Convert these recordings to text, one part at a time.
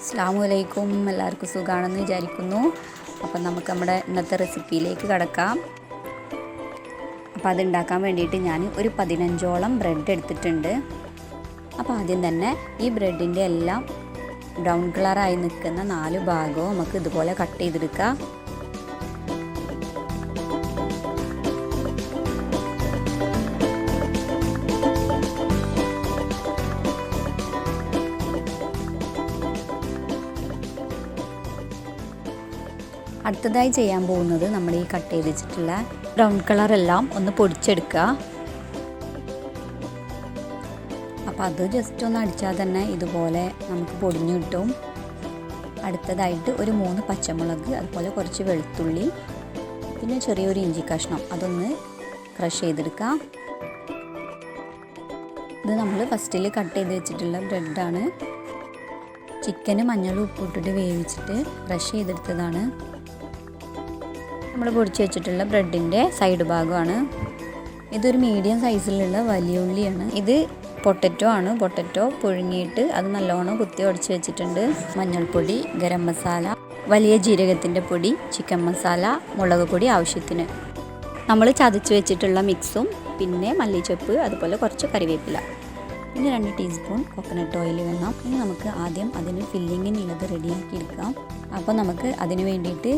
അസ്സലാമുഅലൈക്കും. എല്ലാവർക്കും സുഖമാണെന്ന് വിചാരിക്കുന്നു. അപ്പം നമുക്ക് നമ്മുടെ ഇന്നത്തെ റെസിപ്പിയിലേക്ക് കടക്കാം. അപ്പോൾ അതുണ്ടാക്കാൻ വേണ്ടിയിട്ട് ഞാൻ ഒരു 15ഓളം ബ്രെഡ് എടുത്തിട്ടുണ്ട്. അപ്പോൾ ആദ്യം തന്നെ ഈ ബ്രെഡിൻ്റെ എല്ലാം ബ്രൗൺ കളറായി നിൽക്കുന്ന 4 ഭാഗവും നമുക്ക് ഇതുപോലെ കട്ട് ചെയ്തെടുക്കാം. അടുത്തതായി ചെയ്യാൻ പോകുന്നത് നമ്മൾ ഈ കട്ട് ചെയ്ത് വെച്ചിട്ടുള്ള ബ്രൗൺ കളറെല്ലാം ഒന്ന് പൊടിച്ചെടുക്കുക. അപ്പോൾ അത് ജസ്റ്റ് ഒന്ന് അടിച്ചാൽ തന്നെ ഇതുപോലെ നമുക്ക് പൊടിഞ്ഞു കിട്ടും. അടുത്തതായിട്ട് ഒരു 3 പച്ചമുളക്, അതുപോലെ കുറച്ച് വെളുത്തുള്ളി, പിന്നെ ചെറിയൊരു ഇഞ്ചി കഷ്ണം അതൊന്ന് ക്രഷ് ചെയ്തെടുക്കാം. ഇത് നമ്മൾ ഫസ്റ്റിൽ കട്ട് ചെയ്ത് വെച്ചിട്ടുള്ള ബ്രെഡാണ്. ചിക്കന് മഞ്ഞളും ഉപ്പും ഇട്ടിട്ട് വേവിച്ചിട്ട് ക്രഷ് ചെയ്തെടുത്തതാണ്. നമ്മൾ പൊടിച്ച് വെച്ചിട്ടുള്ള ബ്രെഡിൻ്റെ സൈഡ് ഭാഗമാണ്. ഇതൊരു മീഡിയം സൈസിലുള്ള വലിയ ഉള്ളിയാണ്. ഇത് പൊട്ടറ്റോ ആണ്. പൊട്ടറ്റോ പുഴുങ്ങിയിട്ട് അത് നല്ലോണം കുത്തി ഉടച്ച് വെച്ചിട്ടുണ്ട്. മഞ്ഞൾപ്പൊടി, ഗരം മസാല, വലിയ ജീരകത്തിൻ്റെ പൊടി, ചിക്കൻ മസാല, മുളക് പൊടി ആവശ്യത്തിന്. നമ്മൾ ചതച്ച് വെച്ചിട്ടുള്ള മിക്സും പിന്നെ മല്ലിച്ചപ്പ്, അതുപോലെ കുറച്ച് കറിവേപ്പില, പിന്നെ 2 ടീസ്പൂൺ കോക്കനട്ട് ഓയിൽ വേണം. ഇനി നമുക്ക് ആദ്യം അതിന് ഫില്ലിങ്ങിനുള്ളത് റെഡിയാക്കി എടുക്കാം. അപ്പോൾ നമുക്ക് അതിന് വേണ്ടിയിട്ട്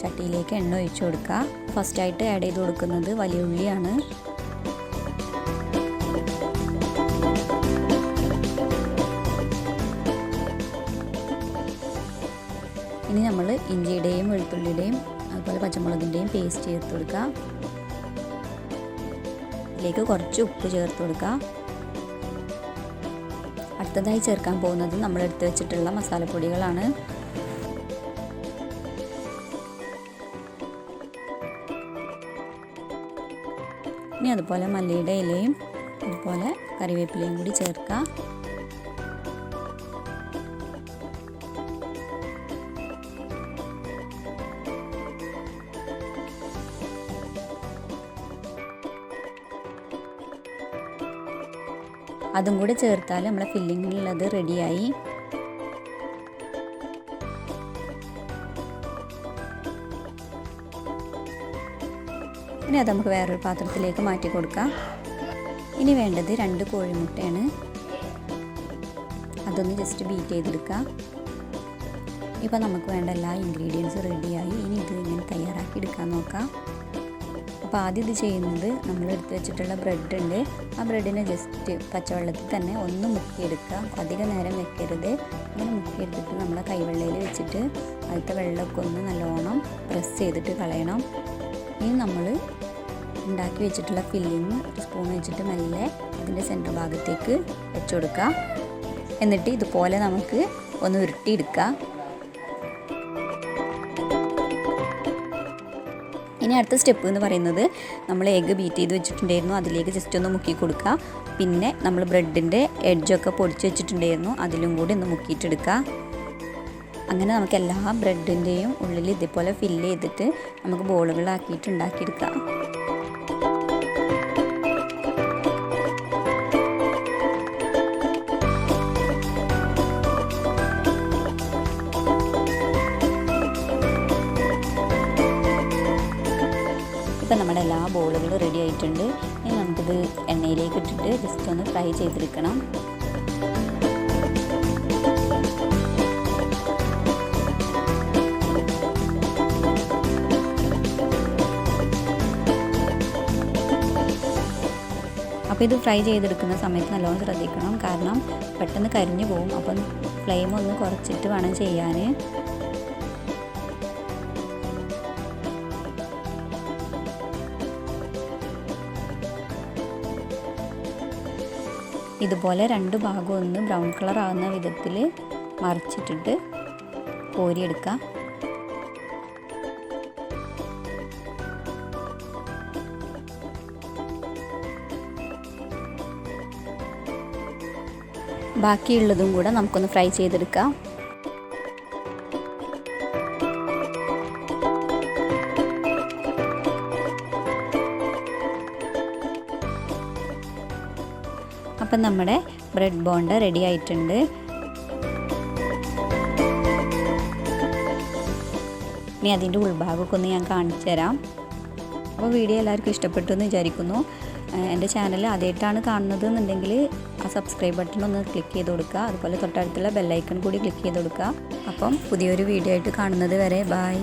ചട്ടിയിലേക്ക് എണ്ണ ഒഴിച്ചു കൊടുക്കാം. ഫസ്റ്റായിട്ട് ആഡ് ചെയ്ത് കൊടുക്കുന്നത് വലിയ ഉള്ളിയാണ്. ഇനി നമ്മൾ ഇഞ്ചിയുടെയും വെളുത്തുള്ളിയുടെയും അതുപോലെ പച്ചമുളകിൻ്റെയും പേസ്റ്റ് ചേർത്ത് കൊടുക്കാം. ഇതിലേക്ക് കുറച്ച് ഉപ്പ് ചേർത്ത് കൊടുക്കാം. അടുത്തതായി ചേർക്കാൻ പോകുന്നത് നമ്മൾ എടുത്ത് വെച്ചിട്ടുള്ള മസാലപ്പൊടികളാണ്. ഇനി അതുപോലെ മല്ലിയുടെ ഇലയും അതുപോലെ കറിവേപ്പിലയും കൂടി ചേർക്കാം. അതും കൂടി ചേർത്താൽ നമ്മളെ ഫില്ലിങ്ങിനുള്ളത് റെഡിയായി. ഇനി അത് നമുക്ക് വേറൊരു പാത്രത്തിലേക്ക് മാറ്റി കൊടുക്കാം. ഇനി വേണ്ടത് 2 കോഴിമുട്ടയാണ്. അതൊന്ന് ജസ്റ്റ് ബീറ്റ് ചെയ്തെടുക്കാം. ഇപ്പോൾ നമുക്ക് വേണ്ട എല്ലാ ഇൻഗ്രീഡിയൻസും റെഡിയായി. ഇനി ഇത് ഇങ്ങനെ തയ്യാറാക്കി എടുക്കാൻ നോക്കാം. അപ്പോൾ ആദ്യം ഇത് ചെയ്യുന്നത് നമ്മൾ എടുത്ത് വെച്ചിട്ടുള്ള ബ്രെഡ് ഉണ്ട്. ആ ബ്രെഡിനെ ജസ്റ്റ് പച്ചവെള്ളത്തിൽ തന്നെ ഒന്ന് മുക്കിയെടുക്കുക. അധികം നേരം വെക്കരുത്. അങ്ങനെ മുക്കിയെടുത്തിട്ട് നമ്മളെ കൈവെള്ളയിൽ വെച്ചിട്ട് അതിലത്തെ വെള്ളമൊക്കെ ഒന്ന് നല്ലോണം പ്രസ് ചെയ്തിട്ട് കളയണം. ഇനി നമ്മൾ ഉണ്ടാക്കി വെച്ചിട്ടുള്ള ഫില്ലിങ് ഒരു സ്പൂൺ വെച്ചിട്ട് മെല്ലെ അതിൻ്റെ സെൻറ്റർ ഭാഗത്തേക്ക് വെച്ച് കൊടുക്കുക. എന്നിട്ട് ഇതുപോലെ നമുക്ക് ഒന്ന് ഉരുട്ടിയെടുക്കുക. ഇനി അടുത്ത സ്റ്റെപ്പ് എന്ന് പറയുന്നത് നമ്മൾ എഗ്ഗ് ബീറ്റ് ചെയ്ത് വെച്ചിട്ടുണ്ടായിരുന്നു, അതിലേക്ക് ജസ്റ്റ് ഒന്ന് മുക്കി കൊടുക്കുക. പിന്നെ നമ്മൾ ബ്രെഡിൻ്റെ എഡ്ജൊക്കെ പൊടിച്ച് വെച്ചിട്ടുണ്ടായിരുന്നു, അതിലും കൂടി ഒന്ന് മുക്കിയിട്ടെടുക്കുക. അങ്ങനെ നമുക്ക് എല്ലാ ബ്രെഡിൻ്റെയും ഉള്ളിൽ ഇതേപോലെ ഫില്ല് ചെയ്തിട്ട് നമുക്ക് ബോളുകളാക്കിയിട്ട് ഉണ്ടാക്കിയെടുക്കാം. ഇപ്പം നമ്മുടെ എല്ലാ ബോളുകളും റെഡി ആയിട്ടുണ്ട്. ഇനി നമുക്കിത് എണ്ണയിലേക്ക് ഇട്ടിട്ട് ജസ്റ്റ് ഒന്ന് ഫ്രൈ ചെയ്തെടുക്കണം. അപ്പോൾ ഇത് ഫ്രൈ ചെയ്തെടുക്കുന്ന സമയത്ത് നല്ലോണം ശ്രദ്ധിക്കണം, കാരണം പെട്ടെന്ന് കരിഞ്ഞു പോകും. അപ്പം ഫ്ലെയിം ഒന്ന് കുറച്ചിട്ട് വേണം ചെയ്യാൻ. ഇതുപോലെ 2 ഭാഗവും ഒന്ന് ബ്രൗൺ കളർ ആകുന്ന വിധത്തിൽ മറിച്ചിട്ടിട്ട് കോരിയെടുക്കാം. ബാക്കിയുള്ളതും കൂടെ നമുക്കൊന്ന് ഫ്രൈ ചെയ്തെടുക്കാം. അപ്പം നമ്മുടെ ബ്രെഡ് ബോണ്ട റെഡി ആയിട്ടുണ്ട്. ഇനി അതിൻ്റെ ഉൾഭാഗമൊക്കെ ഒന്ന് ഞാൻ കാണിച്ചു തരാം. അപ്പോൾ വീഡിയോ എല്ലാവർക്കും ഇഷ്ടപ്പെട്ടു എന്ന് വിചാരിക്കുന്നു. എൻ്റെ ചാനൽ ആദ്യമായിട്ടാണ് കാണുന്നത് എന്നുണ്ടെങ്കിൽ ആ സബ്സ്ക്രൈബ് ബട്ടൺ ഒന്ന് ക്ലിക്ക് ചെയ്ത് കൊടുക്കുക. അതുപോലെ തൊട്ടടുത്തുള്ള ബെല്ലൈക്കൺ കൂടി ക്ലിക്ക് ചെയ്ത് കൊടുക്കുക. അപ്പം പുതിയൊരു വീഡിയോ ആയിട്ട് കാണുന്നത് വരെ ബൈ.